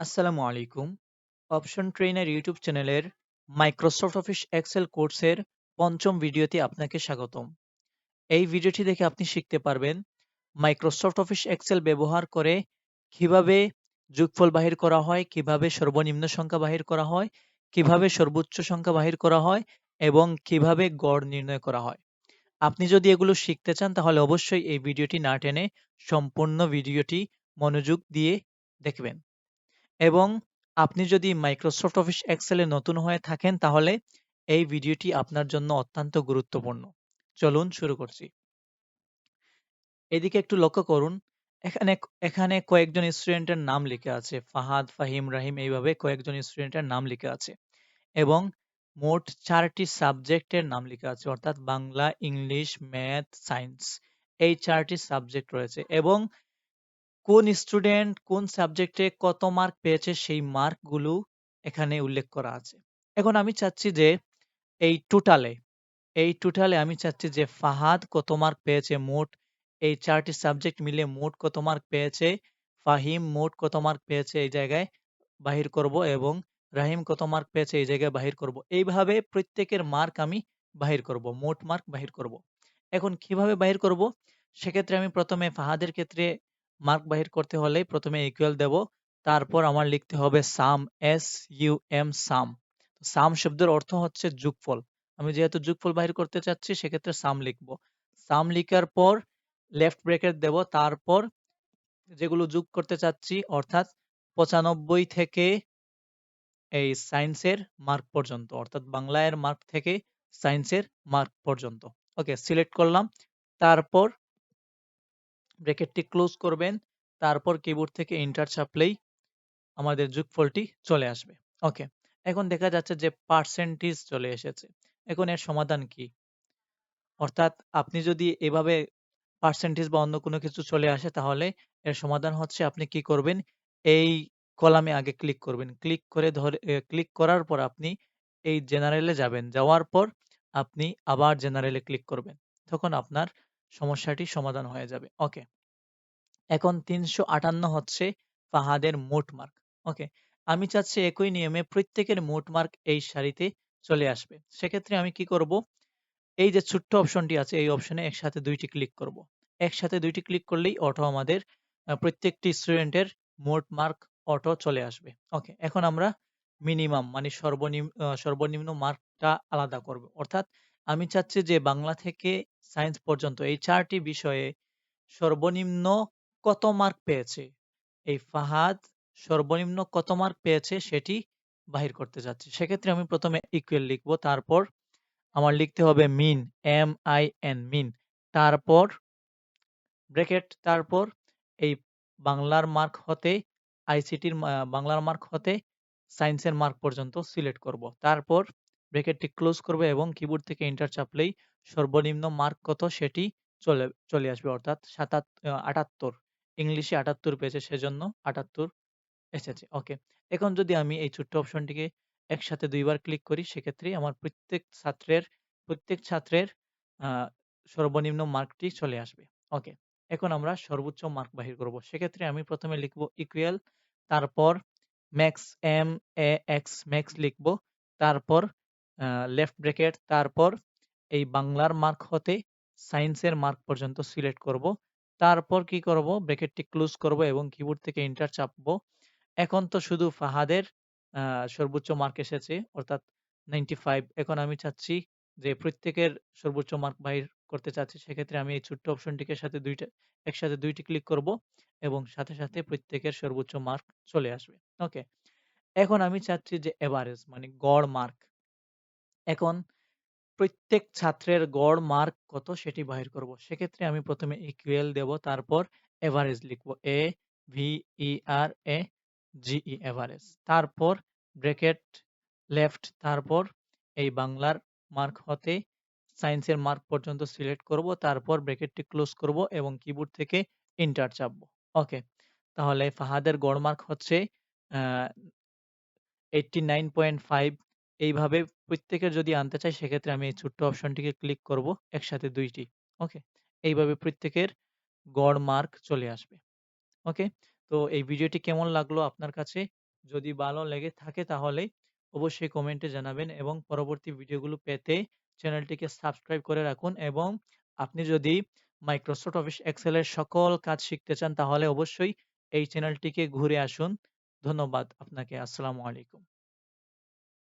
আসসালামু আলাইকুম। Option trainer YouTube চ্যানেলের মাইক্রোসফট অফিস এক্সেল কোর্সের পঞ্চম ভিডিওতে আপনাকে স্বাগতম। এই ভিডিওটি দেখে আপনি শিখতে পারবেন মাইক্রোসফট অফিস এক্সেল ব্যবহার করে কিভাবে যোগফল বাহির করা হয়, কিভাবে সর্বনিম্ন সংখ্যা বাহির করা হয়, কিভাবে সর্বোচ্চ সংখ্যা বাহির করা হয় এবং কিভাবে গড় নির্ণয় করা হয়। আপনি যদি এগুলো শিখতে চান তাহলে অবশ্যই এই ভিডিওটি না টেনে সম্পূর্ণ ভিডিওটি মনোযোগ দিয়ে দেখবেন। এবং আপনি যদি মাইক্রোসফট অফিস এক্সেলে নতুন হয়ে থাকেন তাহলে এই ভিডিওটি আপনার জন্য অত্যন্ত গুরুত্বপূর্ণ। চলুন শুরু করছি। এদিকে একটু লক্ষ্য করুন। এখানে এখানে কয়েকজন স্টুডেন্টের নাম লিখে আছে। ফাহাদ, ফাহিম, রাহিম এইভাবে কয়েকজন স্টুডেন্টের নাম লিখে আছে। এবং মোট ৪টি সাবজেক্টের নাম লিখা আছে অর্থাৎ বাংলা, ইংলিশ, ম্যাথ, সায়েন্স। এই ৪টি সাবজেক্ট রয়েছে এবং কোন স্টুডেন্ট কোন সাবজেক্টে কত মার্ক পেয়েছে সেই মার্কগুলো এখানে উল্লেখ করা আছে। এখন আমি চাচ্ছি যে এই টোটালে আমি চাচ্ছি যে ফাহাদ কত মার্ক পেয়েছে মোট, এই ৪টি সাবজেক্ট মিলে মোট কত মার্ক পেয়েছে, ফাহিম মোট কত মার্ক পেয়েছে এই জায়গায় বাহির করব এবং রাহিম কত মার্ক পেয়েছে এই জায়গায় বাহির করব। এইভাবে প্রত্যেকের মার্ক আমি বাহির করব, মোট মার্ক বাহির করব। এখন কিভাবে বাহির করব? সেক্ষেত্রে আমি প্রথমে ফাহাদের ক্ষেত্রে মার্ক বাহির করতে হলে প্রথমে ইকুয়াল দেব। তারপর আমার লিখতে হবে সাম, SUM, সাম। সাম শব্দের অর্থ হচ্ছে যোগফল। আমি যেহেতু যোগফল বাহির করতে চাচ্ছি সেক্ষেত্রে সাম লিখব। সাম লিখার পর লেফট ব্র্যাকেট দেব। তারপর যেগুলো যোগ করতে চাচ্ছি অর্থাৎ ৯৫ থেকে এই সায়েন্সের মার্ক পর্যন্ত, অর্থাৎ বাংলার মার্ক থেকে সায়েন্সের মার্ক পর্যন্ত। ওকে, সিলেক্ট করলাম। তারপর ব্র্যাকেটটি ক্লোজ করবেন। তারপর কিবোর্ড থেকে এন্টার চাপলেই আমাদের যোগফলটি চলে আসবে। ওকে, এখন দেখা যাচ্ছে যে পার্সেন্টেজ চলে এসেছে। এখন এর সমাধান কি? অর্থাৎ আপনি যদি এভাবে পার্সেন্টেজ বা অন্য কোনো কিছু চলে আসে তাহলে এর সমাধান হচ্ছে আপনি কি করবেন? এই কলামে আগে ক্লিক করবেন। ক্লিক করার পর আপনি এই জেনারেলে যাবেন। যাওয়ার পর আপনি আবার জেনারেলে ক্লিক করবেন। তখন আপনার সমস্যাটি সমাধান হয়ে যাবে। ওকে। এখন ৩৫৮ হচ্ছে ফাহাদের মোট মার্ক। ওকে। আমি চাচ্ছি একই নিয়মে প্রত্যেকের মোট মার্ক এই সারিতে চলে আসবে। সেক্ষেত্রে আমি কি করব? এই যে ছোট্ট অপশনটি আছে এই অপশনে একসাথে ২ টি ক্লিক করব। একসাথে ২ টি ক্লিক করলেই অটো আমাদের প্রত্যেকটি স্টুডেন্টের মোট মার্ক অটো চলে আসবে। ওকে, এখন আমরা মিনিমাম মানে সর্বনিম্ন মার্কটা আলাদা করব। অর্থাৎ আমি চাচ্ছি যে বাংলা থেকে সায়েন্স পর্যন্ত এই ৪ টি বিষয়ে সর্বনিম্ন কত মার্ক পেয়েছে? এই ফাহাদ সর্বনিম্ন কত মার্ক পেয়েছে সেটি বাহির করতে চাচ্ছি। সেক্ষেত্রে আমি প্রথমে ইকুয়াল লিখব। তারপর আমার লিখতে হবে মিন, MIN, মিন। তারপর ব্র্যাকেট, তারপর এই বাংলার মার্ক হতে আইসিটির বাংলার মার্ক হতে সায়েন্সের মার্ক পর্যন্ত সিলেক্ট করব। তারপর ব্র্যাকেটটি ক্লোজ করব এবং কিবোর্ড থেকে এন্টার চাপলেই সর্বনিম্ন মার্ক কত সেটি চলে আসবে অর্থাৎ ৭৮। ইংলিশে ৭৮ পেয়েছে সেজন্য ৭৮ এসেছে। ওকে। এখন যদি আমি এই ছোট্ট অপশনটিকে একসাথে ২ বার ক্লিক করি সেক্ষেত্রে আমার প্রত্যেক ছাত্রের আ সর্বনিম্ন মার্কটি চলে আসবে। ওকে। এখন আমরা সর্বোচ্চ মার্ক বাহির করব। সেক্ষেত্রে আমি প্রথমে লিখব ইকুয়াল, তারপর ম্যাক্স, MAX, ম্যাক্স লিখব। তারপর লেফট ব্র্যাকেট, তারপর এই বাংলার মার্ক হতে সায়েন্সের মার্ক পর্যন্ত সিলেক্ট করব। তারপর কি করব? ব্র্যাকেটটি ক্লোজ করব এবং কিবোর্ড থেকে এন্টার চাপবো। এখন তো শুধু ফাহাদের আ সর্বোচ্চ মার্ক এসেছে অর্থাৎ 95। এখন আমি চাচ্ছি যে প্রত্যেকের সর্বোচ্চ মার্ক বাহির করতে চাচ্ছি। সেক্ষেত্রে আমি এই ছোট্ট অপশনটিকে একসাথে ২ টি ক্লিক করব এবং সাথে প্রত্যেকের সর্বোচ্চ মার্ক চলে আসবে। ওকে। এখন আমি চাচ্ছি যে এভারেজ মানে গড় মার্ক। এখন প্রত্যেক ছাত্রের গড় মার্ক কত সেটি বাহির করব। সেক্ষেত্রে আমি প্রথমে ইকুয়াল দেব, তারপর এভারেজ লিখব। AVERAGE, average. তারপর ব্র্যাকেট লেফট, তারপর এই বাংলার মার্ক হতে সায়েন্সের মার্ক পর্যন্ত সিলেক্ট করব। তারপর ব্র্যাকেটটি ক্লোজ করব এবং কিবোর্ড থেকে এন্টার চাপবো। ওকে। তাহলে ফাহাদের গড় মার্ক হচ্ছে আ 89.5। এইভাবে প্রত্যেকের যদি আনতে চাই সেক্ষেত্রে আমি এই ছোট্ট অপশনটিকে ক্লিক করব একসাথে ২ টি। ওকে? এইভাবে প্রত্যেকের গড় মার্ক চলে আসবে। ওকে? তো এই ভিডিওটি কেমন লাগলো আপনার কাছে? যদি ভালো লেগে থাকে তাহলে অবশ্যই কমেন্টে জানাবেন এবং পরবর্তী ভিডিওগুলো পেতে চ্যানেলটিকে সাবস্ক্রাইব করে রাখুন এবং আপনি যদি মাইক্রোসফট অফিস এক্সেল এর সকল কাজ শিখতে চান তাহলে অবশ্যই এই চ্যানেলটিকে ঘুরে আসুন। ধন্যবাদ আপনাকে। আসসালামু আলাইকুম।